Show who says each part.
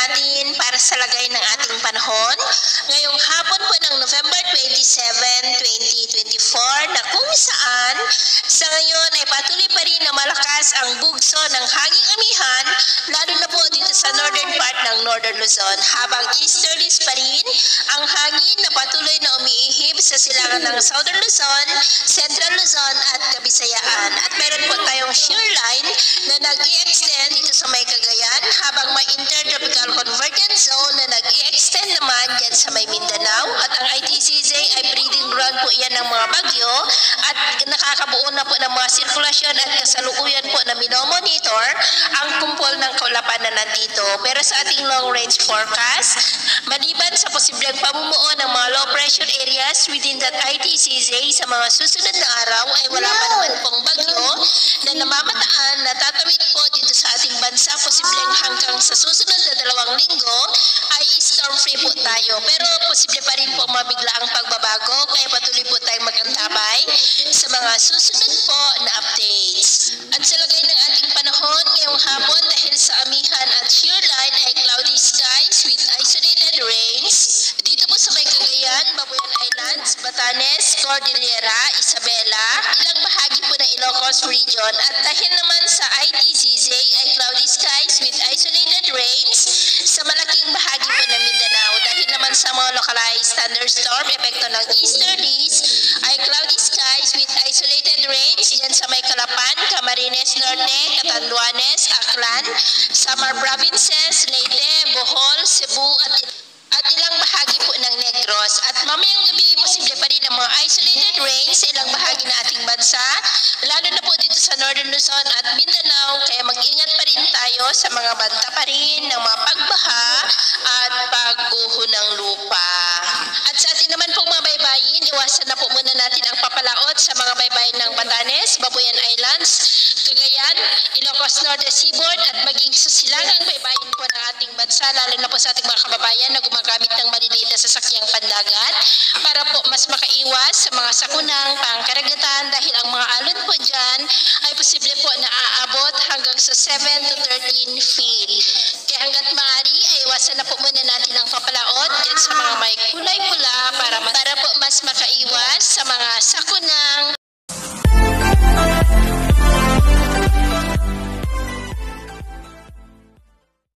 Speaker 1: natin para sa lagay ng ating panahon ngayong hapon po ng November 27, 2024 na kung saan sa ngayon ay patuloy pa rin na malakas ang bugso ng hanging amihan lalo na po dito sa northern part ng Northern Luzon habang easterlies pa rin ang hangin na patuloy na umiihip sa silangan ng Southern Luzon, Central Luzon at Kabisayaan at meron po tayong shear line na nag-i-extend dito sa may Cagayan habang may intertropical convergence zone na nag-i-extend naman dyan sa may Mindanao at ang ITCZ ay breeding ground po yan ng mga bagyo at nakakabuo na po ng mga sirkulasyon at kasalukuyan po na minomonitor ang kumpol ng kaulapan na nandito. Pero sa ating long range forecast, maliban sa posibleng pamumuo ng mga low pressure areas within that ITCZ sa mga susunod na araw ay wala pa naman pong bagyo na namamataan na tatawid po dito sa ating bansa posibleng hanggang sa susunod na 2 linggo ay storm free po tayo. Pero posible pa rin po mabigla ang pagbabago kaya patuloy po tayong mag-antabay sa mga susunod po na updates. At sa lagay ng ating panahon ngayong hapon dahil sa amihan at shear line ay cloudy skies with isolated rains. Dito po sa may Cagayan, Babuyan Islands, Batanes, Cordillera, Isabela, ilang bahagi po ng Ilocos region at dahil naman sa ITCZ ay cloudy skies with isolated rains sa malaking bahagi po ng Mindanao dahil naman sa mga localized thunderstorm epekto ng easterlies ay cloudy skies with isolated rains dyan sa may Calapan, Camarines Norte, Catanduanes, Aklan, Samar Provinces, Leyte, Bohol, Cebu at ilang bahagi po ng Negros. At mamayang gabi, posible pa rin ang mga isolated rains sa ilang bahagi ng ating bansa, lalo na po dito sa Northern Luzon at Mindanao, kaya mag-ingat pa rin tayo sa mga banta pa rin ng mga pagbaha at pagguho ng lupa. At sa ating naman pong mga baybayin, iwasan na po muna natin ang papalaot sa mga baybayin ng Batanes, Babuyan Islands, Cagayan, Ilocos Norte Seaboard at maging sa silangang baybayin po ng ating bansa, lalo na po sa ating mga kababayan na gumagamit ng maliliit na sasakyang pandagat para po mas makaiwas sa mga sakunang pangkaragatan dahil ang mga alon po dyan ay posible po na aabot hanggang sa 7 to 13 feet. Kaya hanggat maaari ay iwasan na po muna natin ang papalaot dyan sa mga may kulay pula para po mas makaiwas sa mga sakuna